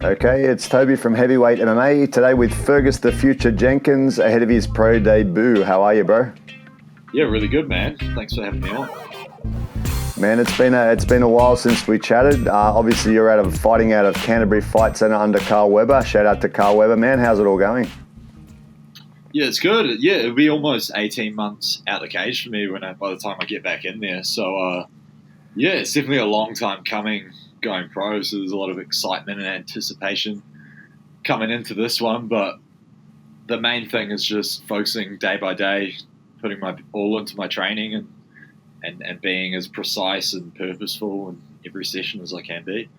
Okay, it's Toby from Heavyweight MMA, today with Fergus the Future Jenkins ahead of his pro debut. How are you, bro? Yeah, really good, man. Thanks for having me on. Man, it's been a while since we chatted. Obviously, you're fighting out of Canterbury Fight Centre under Carl Weber. Shout out to Carl Weber, man. How's it all going? Yeah, it's good. Yeah, it'll be almost 18 months out the cage for me by the time I get back in there. So, yeah, it's definitely a long time coming going pro. So there's a lot of excitement and anticipation coming into this one. But the main thing is just focusing day by day, putting my all into my training and being as precise and purposeful in every session as I can be.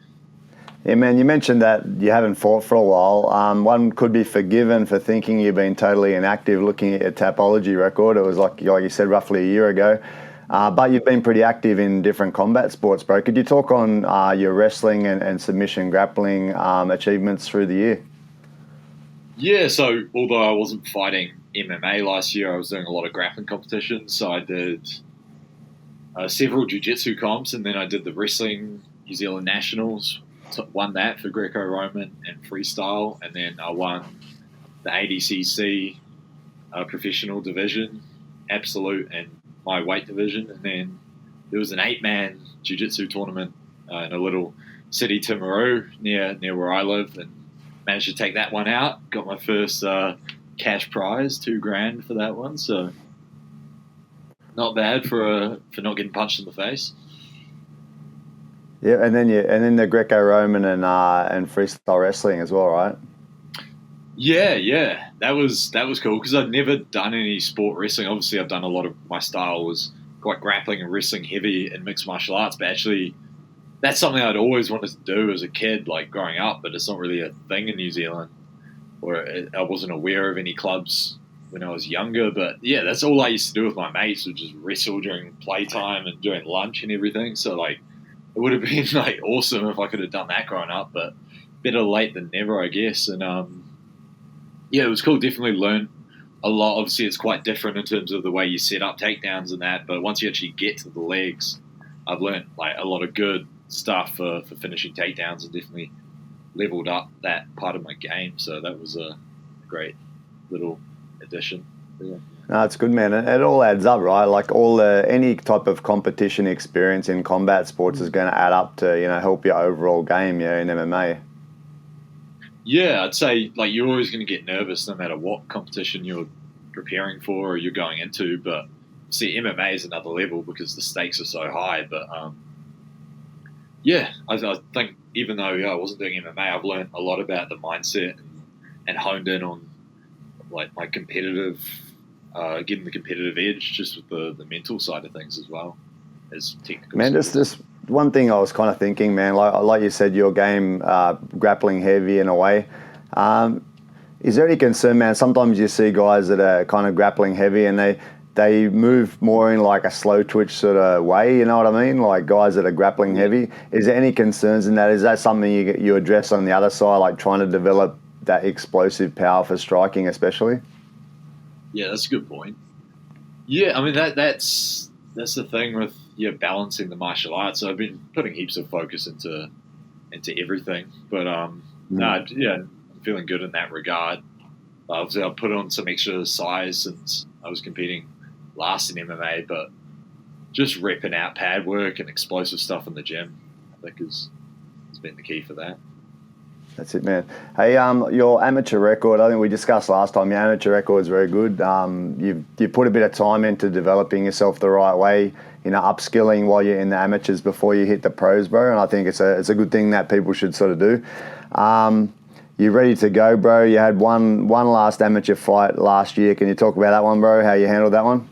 Yeah, man, you mentioned that you haven't fought for a while. One could be forgiven for thinking you've been totally inactive looking at your Tapology record. It was like you said, roughly a year ago. But you've been pretty active in different combat sports, bro. Could you talk on your wrestling and submission grappling achievements through the year? Yeah, so although I wasn't fighting MMA last year, I was doing a lot of grappling competitions. So I did several jiu-jitsu comps, and then I did the wrestling New Zealand Nationals. Won that for Greco-Roman and freestyle, and then I won the ADCC professional division, absolute, and my weight division. And then there was an 8-man jiu-jitsu tournament in a little city, Timaru, near where I live, and managed to take that one out. Got my first cash prize, $2,000 for that one. So not bad for not getting punched in the face. Yeah, and then the Greco-Roman and freestyle wrestling as well, right? Yeah, that was cool because I'd never done any sport wrestling. Obviously, I've done a lot of my style was quite grappling and wrestling heavy in mixed martial arts, but actually, that's something I'd always wanted to do as a kid, like growing up. But it's not really a thing in New Zealand, or I wasn't aware of any clubs when I was younger. But yeah, that's all I used to do with my mates, would just wrestle during playtime and during lunch and everything. So like, it would have been like awesome if I could have done that growing up, but better late than never, I guess. And yeah, it was cool. Definitely learned a lot. Obviously, it's quite different in terms of the way you set up takedowns and that. But once you actually get to the legs, I've learned like a lot of good stuff for finishing takedowns, and definitely leveled up that part of my game. So that was a great little addition. Yeah. No, it's good, man. It all adds up, right? Like any type of competition experience in combat sports is going to add up to, help your overall game, in MMA. Yeah, I'd say like you're always going to get nervous no matter what competition you're preparing for or you're going into. But see, MMA is another level because the stakes are so high. But yeah, I think even though I wasn't doing MMA, I've learned a lot about the mindset and honed in on like my competitive. Getting the competitive edge just with the mental side of things as well as technical. Man, just one thing I was kind of thinking, man, like you said, your game grappling heavy in a way. Is there any concern, man? Sometimes you see guys that are kind of grappling heavy and they move more in like a slow twitch sort of way, you know what I mean? Like guys that are grappling heavy. Is there any concerns in that? Is that something you address on the other side, like trying to develop that explosive power for striking especially? Yeah, that's a good point. Yeah, I mean that's the thing with balancing the martial arts. So I've been putting heaps of focus into everything, but I'm feeling good in that regard. Obviously, I put on some extra size since I was competing last in MMA, but just repping out pad work and explosive stuff in the gym, I think has been the key for that. That's it, man. Hey, your amateur record, I think we discussed last time, your amateur record is very good. You put a bit of time into developing yourself the right way, upskilling while you're in the amateurs before you hit the pros, bro. And I think it's a good thing that people should sort of do. You're ready to go, bro. You had one last amateur fight last year. Can you talk about that one, bro? How you handled that one?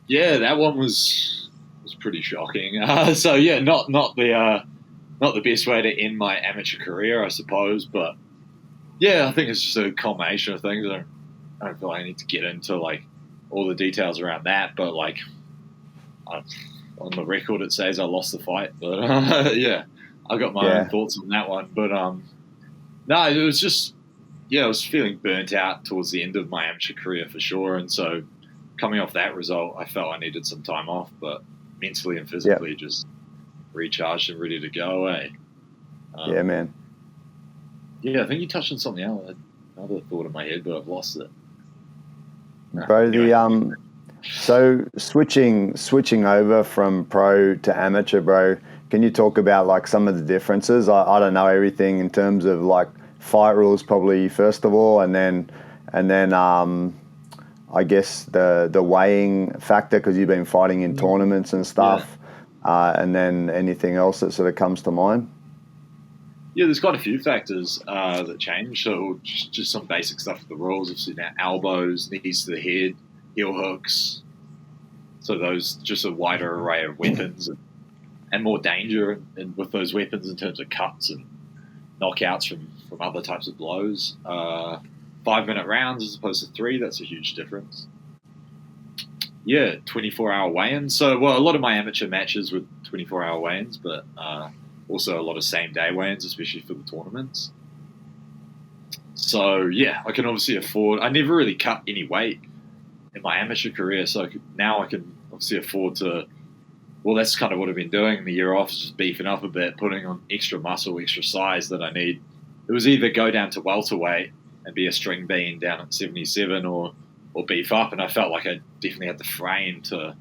Yeah, that one was pretty shocking. So yeah, not the best way to end my amateur career, I suppose. But yeah, I think it's just a combination of things. I don't feel like I need to get into like all the details around that. But like on the record, it says I lost the fight. But yeah, I got my own thoughts on that one. But no, it was just I was feeling burnt out towards the end of my amateur career for sure. And so coming off that result, I felt I needed some time off, but mentally and physically just recharged and ready to go away. Yeah, man. Yeah, I think you touched on something else. I had another thought in my head, but I've lost it. No, Bro, anyway. so switching over from pro to amateur, bro, can you talk about like some of the differences? I don't know everything in terms of like fight rules probably first of all, and then I guess the weighing factor because you've been fighting in tournaments and Yeah. stuff, and then anything else that sort of comes to mind. Yeah, there's quite a few factors that change. So just some basic stuff with the rules. Obviously now elbows, knees to the head, heel hooks. So those just a wider array of weapons and more danger and with those weapons in terms of cuts and knockouts from other types of blows. 5-minute rounds as opposed to 3. That's a huge difference. Yeah, 24-hour weigh-ins. So, well, a lot of my amateur matches were 24-hour weigh-ins, but also a lot of same-day weigh-ins, especially for the tournaments. So, yeah, I can obviously afford... I never really cut any weight in my amateur career, so now I can obviously afford to... Well, that's kind of what I've been doing in the year off, is just beefing up a bit, putting on extra muscle, extra size that I need. It was either go down to welterweight and be a string bean down at 77 or beef up, and I felt like I definitely had the frame to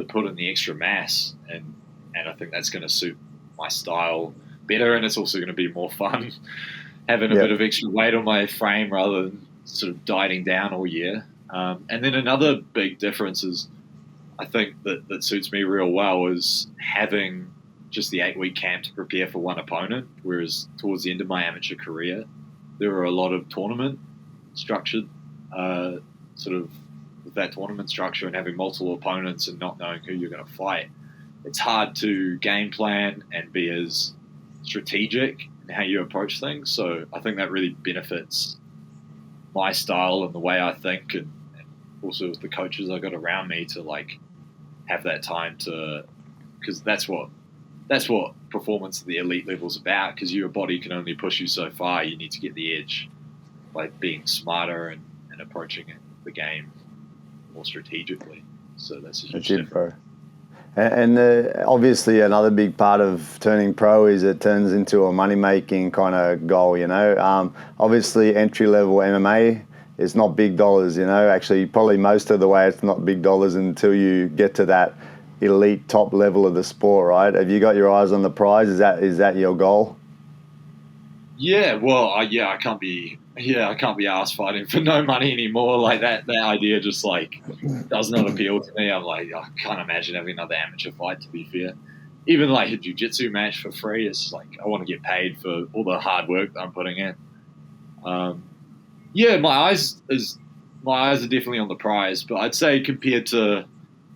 put in the extra mass, and I think that's going to suit my style better, and it's also going to be more fun having a bit of extra weight on my frame rather than sort of dieting down all year. And then another big difference is I think that suits me real well is having just the 8-week camp to prepare for one opponent, whereas towards the end of my amateur career, there were a lot of tournament structured sort of with that tournament structure and having multiple opponents and not knowing who you're going to fight. It's hard to game plan and be as strategic in how you approach things. So I think that really benefits my style and the way I think, and also with the coaches I got around me to like have that time to, because that's what performance at the elite level is about, because your body can only push you so far. You need to get the edge by being smarter and approaching the game more strategically. So that's a huge difference. Bro. And obviously another big part of turning pro is it turns into a money-making kind of goal, you know. Obviously entry-level MMA is not big dollars, you know. Actually, probably most of the way it's not big dollars until you get to that elite top level of the sport, right? Have you got your eyes on the prize? Is that your goal? Yeah, well, I can't be asked fighting for no money anymore. Like that idea just like does not appeal to me. I'm like, I can't imagine having another amateur fight. To be fair, even like a jiu-jitsu match for free, it's like I want to get paid for all the hard work that I'm putting in. Yeah, my eyes are definitely on the prize, but I'd say compared to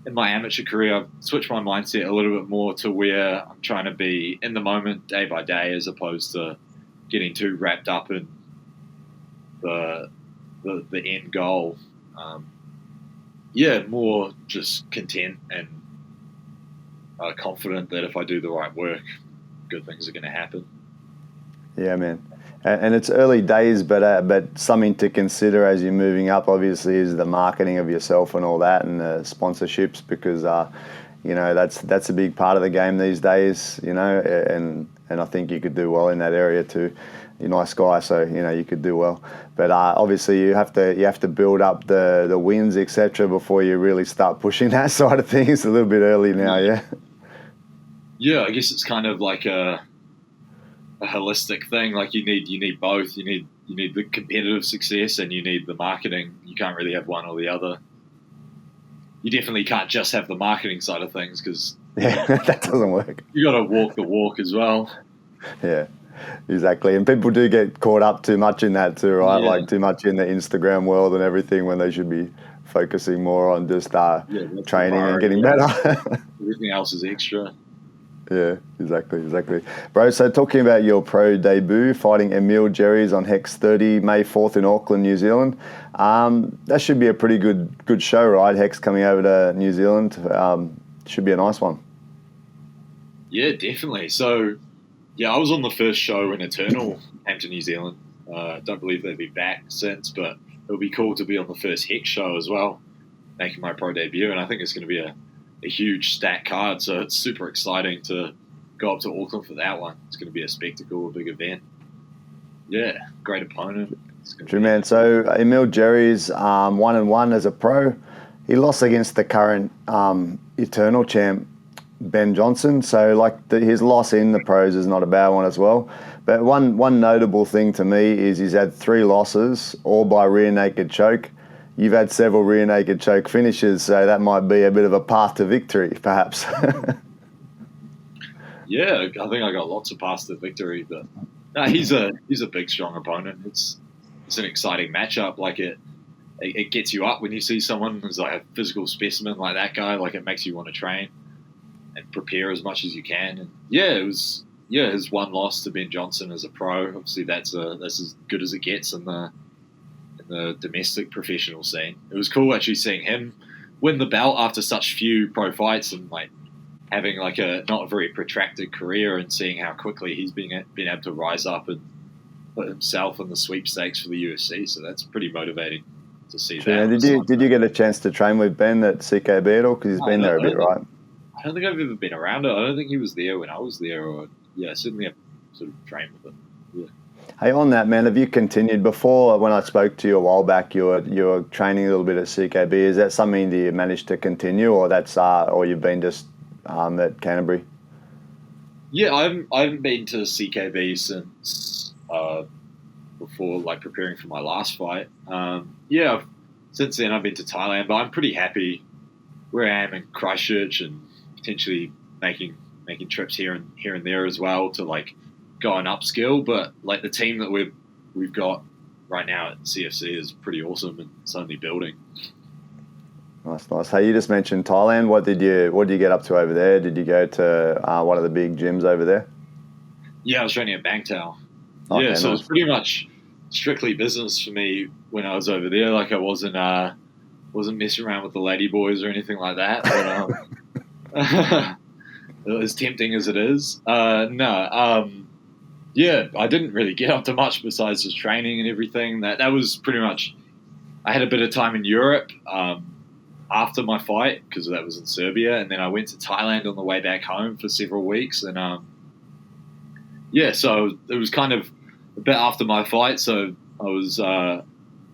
in my amateur career, I've switched my mindset a little bit more to where I'm trying to be in the moment, day by day, as opposed to getting too wrapped up in the end goal. More just content and confident that if I do the right work, good things are going to happen. Yeah, man. And it's early days, but something to consider as you're moving up, obviously, is the marketing of yourself and all that, and the sponsorships, because you know that's a big part of the game these days. You know, and I think you could do well in that area too. You're a nice guy, so you know you could do well. But obviously, you have to build up the wins, etc., before you really start pushing that side of things. A little bit early now, yeah. Yeah, I guess it's kind of like a holistic thing. Like you need both. You need the competitive success and you need the marketing. You can't really have one or the other. You definitely can't just have the marketing side of things, because that doesn't work. You got to walk the walk as well. Yeah, exactly. And people do get caught up too much in that too, right? Yeah. Like too much in the Instagram world and everything, when they should be focusing more on just training and getting better. Everything else is extra. Yeah, exactly. Bro, so talking about your pro debut, fighting Emil Jeries on Hex 30, May 4th in Auckland, New Zealand. That should be a pretty good show, right? Hex coming over to New Zealand. Should be a nice one. Yeah, definitely. So, yeah, I was on the first show when Eternal came to New Zealand. Don't believe they'll be back since, but it'll be cool to be on the first Hex show as well, making my pro debut, and I think it's going to be a huge stack card, so it's super exciting to go up to Auckland for that one. It's going to be a spectacle, a big event. Yeah, great opponent. True, man. So Emil Jeries, 1-1 as a pro. He lost against the current Eternal champ, Ben Johnson. So his loss in the pros is not a bad one as well. But one notable thing to me is he's had 3 losses, all by rear naked choke. You've had several rear naked choke finishes, so that might be a bit of a path to victory, perhaps. Yeah, I think I got lots of paths to victory, but no, he's a big, strong opponent. It's an exciting matchup. Like it gets you up when you see someone who's like a physical specimen like that guy. Like it makes you want to train and prepare as much as you can. And his one loss to Ben Johnson as a pro. Obviously, that's as good as it gets in the domestic professional scene. It was cool actually seeing him win the belt after such few pro fights and like having like a not a very protracted career and seeing how quickly he's been able to rise up and put himself in the sweepstakes for the UFC. So that's pretty motivating to see that. Did you get a chance to train with Ben at CKB at all? Because he's been there a bit, right? I don't think I've ever been around it. I don't think he was there when I was there, or certainly I've sort of trained with him. Yeah. Hey, on that, man, have you continued before? When I spoke to you a while back, you were training a little bit at CKB. Is that something that you managed to continue, or or you've been just at Canterbury? Yeah, I haven't been to CKB since before, like preparing for my last fight. Since then I've been to Thailand, but I'm pretty happy where I am in Christchurch and potentially making trips here and there as well to like go and upskill. But like the team that we've got right now at CFC is pretty awesome and it's only building. Nice. Hey, you just mentioned Thailand. What did you get up to over there? Did you go to one of the big gyms over there? Yeah, I was training at Bangtao. Okay, yeah, so it was pretty much strictly business for me when I was over there. Like I wasn't messing around with the lady boys or anything like that. But as tempting as it is, I didn't really get up to much besides just training and everything. That was pretty much. I had a bit of time in Europe after my fight because that was in Serbia, and then I went to Thailand on the way back home for several weeks, and so it was kind of a bit after my fight, so I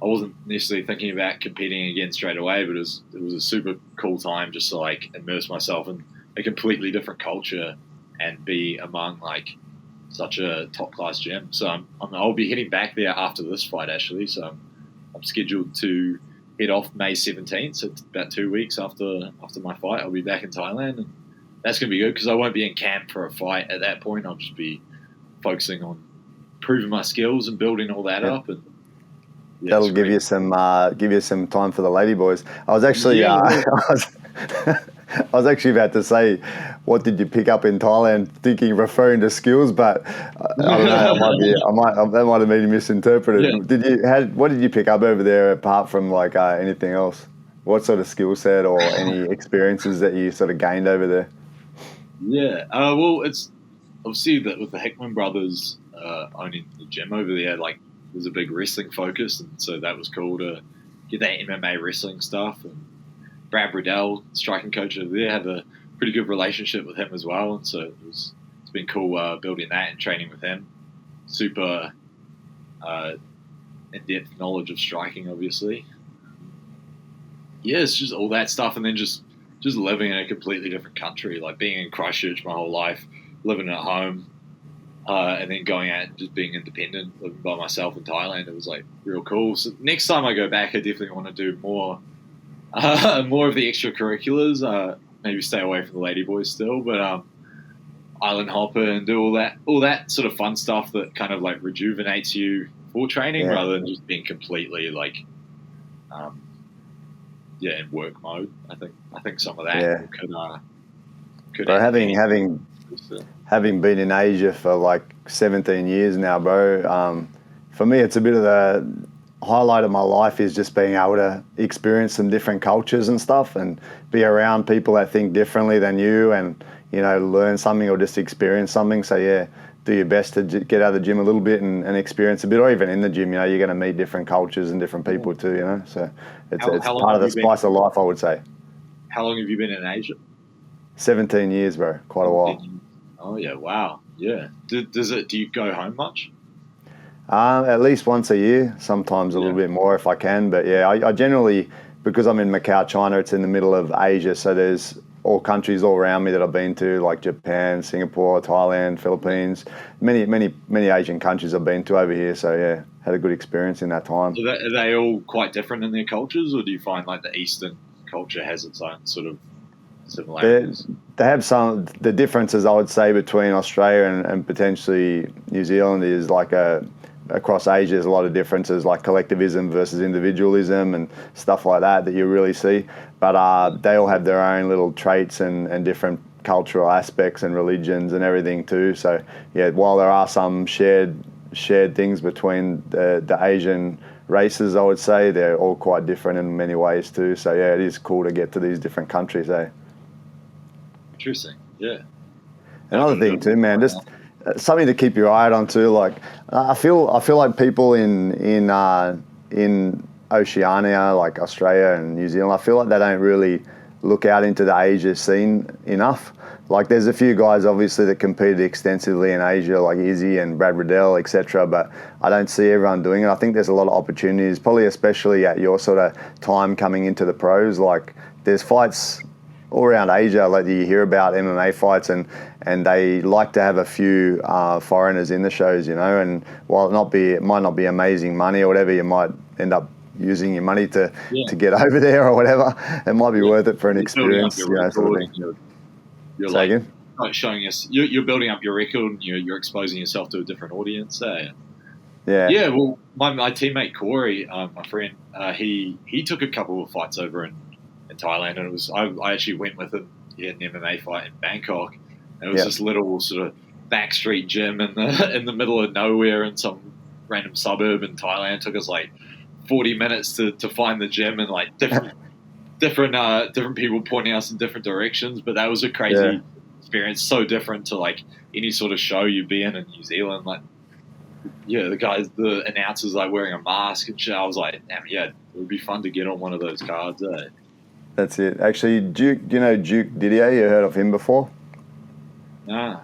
wasn't necessarily thinking about competing again straight away, but it was a super cool time just to like immerse myself in a completely different culture and be among like such a top class gym. So I'll be heading back there after this fight actually. So I'm scheduled to head off May 17th, so it's about 2 weeks after my fight. I'll be back in Thailand, and that's gonna be good because I won't be in camp for a fight at that point. I'll just be focusing on proving my skills and building all that up, and that'll give you some time for the lady boys. I was actually I was actually about to say, what did you pick up in Thailand? Referring to skills, but I don't know. That might have been misinterpreted. Yeah. What did you pick up over there apart from like anything else? What sort of skill set or any experiences that you sort of gained over there? Yeah. Well, it's obviously that with the Hickman brothers owning the gym over there, like there's a big wrestling focus, and so that was cool to get that MMA wrestling stuff. And Brad Riddell, striking coach over there, have a pretty good relationship with him as well, and so it's been cool building that and training with him. Super in-depth knowledge of striking, obviously. Yeah, it's just all that stuff, and then just living in a completely different country, like being in Christchurch my whole life, living at home, and then going out and just being independent, living by myself in Thailand. It was like real cool. So next time I go back, I definitely want to do more of the extracurriculars. Maybe stay away from the ladyboys still, but island hopper and do all that sort of fun stuff that kind of like rejuvenates you for training rather than just being completely like in work mode. I think some of that could. Bro, having been in Asia for like 17 years now, bro. For me, it's a bit of the highlight of my life is just being able to experience some different cultures and stuff, and be around people that think differently than you, and learn something or just experience something. So do your best to get out of the gym a little bit and experience a bit, or even in the gym. You're going to meet different cultures and different people too. So it's part of the spice of life, I would say. How long have you been in Asia? 17 years, bro. Quite a while. Oh yeah, wow. Yeah. Do you go home much? At least once a year, sometimes a little bit more if I can. But yeah, I generally, because I'm in Macau, China, it's in the middle of Asia, so there's all countries all around me that I've been to, like Japan, Singapore, Thailand, Philippines, many Asian countries I've been to over here. So yeah, had a good experience in that time. So are they all quite different in their cultures, or do you find like the Eastern culture has its own sort of similarities? They have some the differences I would say between Australia and potentially New Zealand is like across Asia there's a lot of differences like collectivism versus individualism and stuff like that you really see. But they all have their own little traits and different cultural aspects and religions and everything too. So yeah, while there are some shared things between the Asian races, I would say they're all quite different in many ways too. So yeah, it is cool to get to these different countries, eh? Interesting, yeah. Another thing too, man, just something to keep your eye out on too. Like I feel like people in Oceania, like Australia and New Zealand, I feel like they don't really look out into the Asia scene enough. Like there's a few guys obviously that competed extensively in Asia, like Izzy and Brad Riddell, etc. But I don't see everyone doing it. I think there's a lot of opportunities, probably especially at your sort of time coming into the pros. Like there's fights all around Asia, like you hear about MMA fights, and they like to have a few foreigners in the shows, you know. And while it might not be amazing money or whatever, you might end up using your money to get over there or whatever. It might be worth it for an experience, you know, sort of thing. You're Say like, again? like showing us, you're building up your record, and you're exposing yourself to a different audience. Yeah. Well, my teammate Corey, my friend, he took a couple of fights over in Thailand, and I actually went with him. He had an MMA fight in Bangkok, and it was this little sort of backstreet gym in the middle of nowhere in some random suburb in Thailand. It took us like 40 minutes to find the gym, and like different people pointing us in different directions. But that was a crazy experience, so different to like any sort of show you'd be in New Zealand. Like, yeah, the announcers like wearing a mask and shit. I was like, damn, yeah, it would be fun to get on one of those cards. That's it. Actually, Duke, do you know Duke Didier? You heard of him before? Nah.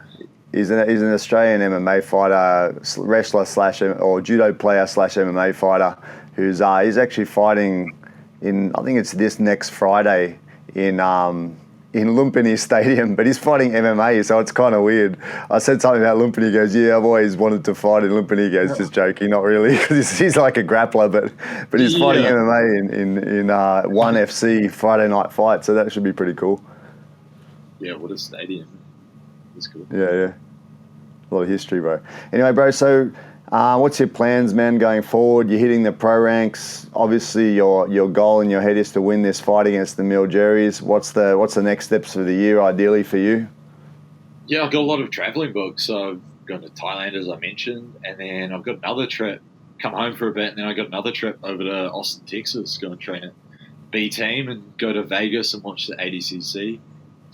He's an Australian MMA fighter, wrestler or judo player / MMA fighter who's he's actually fighting in, I think it's this next Friday in Lumpini Stadium, but he's fighting MMA, so it's kind of weird. I said something about Lumpini. He goes, yeah, I've always wanted to fight in Lumpini. He goes, just joking, not really, because he's like a grappler, but he's fighting MMA in ONE FC Friday night fight, so that should be pretty cool. Yeah, what a stadium. That's cool. Yeah. A lot of history, bro. Anyway, bro, so what's your plans, man, going forward? You're hitting the pro ranks. Obviously, your goal in your head is to win this fight against Emil Jeries. What's the next steps for the year, ideally, for you? Yeah, I've got a lot of travelling books. So I've gone to Thailand, as I mentioned, and then I've got another trip, come home for a bit, and then I got another trip over to Austin, Texas, go and train at B Team and go to Vegas and watch the ADCC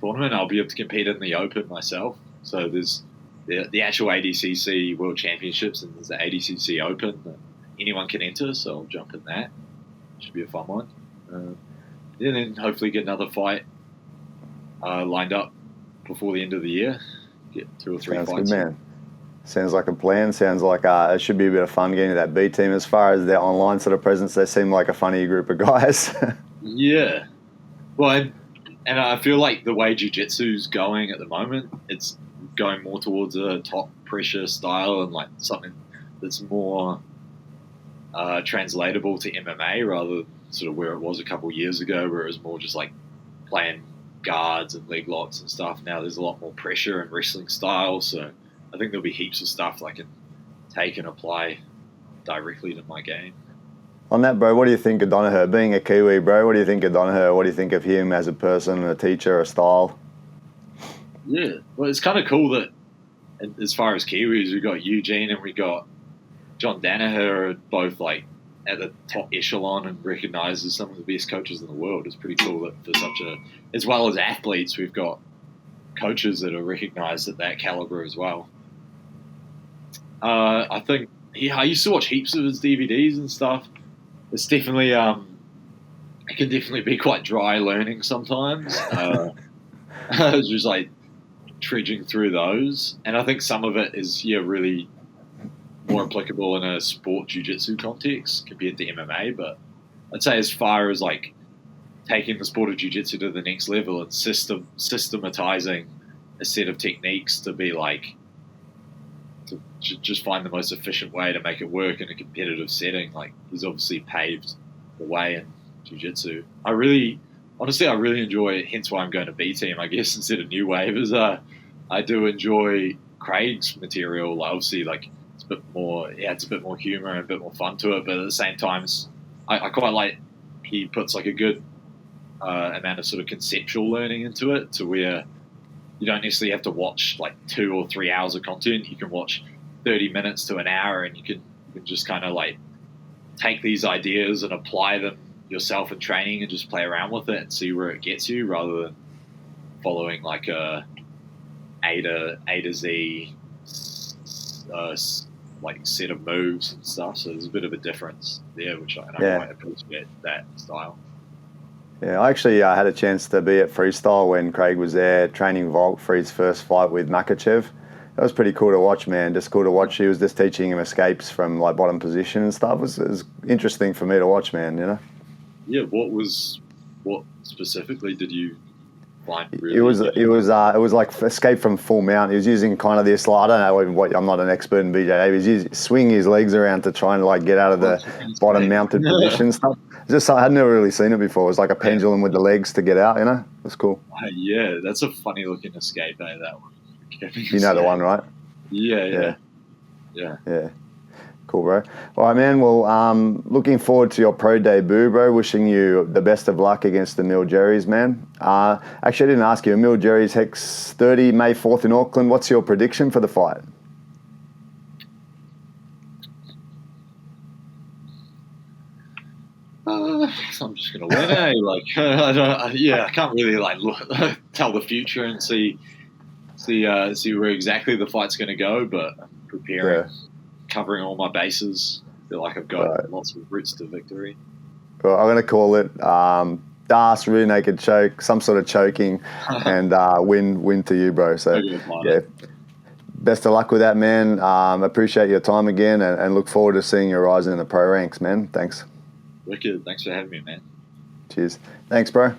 tournament. I'll be able to compete in the Open myself. So there's the actual ADCC World Championships, and there's the ADCC Open that anyone can enter, so I'll jump in that. Should be a fun one. And then hopefully get another fight lined up before the end of the year. Get 2 or 3 Sounds fights. Good, man. Sounds like a plan. Sounds like it should be a bit of fun getting to that B Team. As far as their online sort of presence, they seem like a funny group of guys. Yeah. Well, and I feel like the way jiu-jitsu's going at the moment, it's going more towards a top pressure style and like something that's more translatable to MMA rather than sort of where it was a couple of years ago, where it was more just like playing guards and leg locks and stuff. Now there's a lot more pressure and wrestling style, so I think there'll be heaps of stuff I can take and apply directly to my game. On that, bro, what do you think of Donaher? Being a Kiwi, bro, what do you think of Donaher? What do you think of him as a person, a teacher, a style? Yeah, well, it's kind of cool that as far as Kiwis, we got Eugene and we got John Donaher, are both like at the top echelon and recognised as some of the best coaches in the world. It's pretty cool that for as well as athletes, we've got coaches that are recognised at that calibre as well. I think I used to watch heaps of his DVDs and stuff. It's definitely it can definitely be quite dry learning sometimes. It's just like trudging through those, and I think some of it is really more applicable in a sport jiu-jitsu context compared to MMA. But I'd say as far as like taking the sport of jiu-jitsu to the next level and systematizing a set of techniques to be like to just find the most efficient way to make it work in a competitive setting. Like he's obviously paved the way in jiu-jitsu. Honestly, I really enjoy. Hence why I'm going to B Team, I guess, instead of New Wave. Is I do enjoy Craig's material. Like, obviously, like it's a bit more. Yeah, it's a bit more humor and a bit more fun to it. But at the same time, I quite like he puts like a good amount of sort of conceptual learning into it, to where you don't necessarily have to watch like 2 or 3 hours of content. You can watch 30 minutes to an hour, and you can just kind of like take these ideas and apply them yourself in training and just play around with it and see where it gets you, rather than following like A to Z like set of moves and stuff. So there's a bit of a difference there, which I quite appreciate that style. Yeah, I actually had a chance to be at Freestyle when Craig was there training Volk for his first fight with Makachev. That was pretty cool to watch, man. Just cool to watch. He was just teaching him escapes from like bottom position and stuff. It was interesting for me to watch, man, you know? Yeah, what specifically did you find really? It was like escape from full mount. He was using kind of this, like, I don't know even what, I'm not an expert in BJJ. He was swinging his legs around to try and like get out of the bottom mounted position stuff. Just I had never really seen it before. It was like a pendulum with the legs to get out, you know? It was cool. Yeah, that's a funny looking escape, that one. You know the one, right? Yeah. Cool, bro. All right, man. Well, looking forward to your pro debut, bro. Wishing you the best of luck against Emil Jeries, man. Actually, I didn't ask you. Emil Jeries, Hex 30, May 4th in Auckland. What's your prediction for the fight? I'm just gonna win, eh? Like, I can't really like tell the future and see where exactly the fight's gonna go, but I'm preparing, covering all my bases. I feel like I've got lots of routes to victory. Well, I'm gonna call it Das rear naked choke, some sort of choking, and win to you, bro. So yeah. Best of luck with that, man. Appreciate your time again, and look forward to seeing you rise in the pro ranks, man. Thanks. Wicked. Thanks for having me, man. Cheers. Thanks, bro.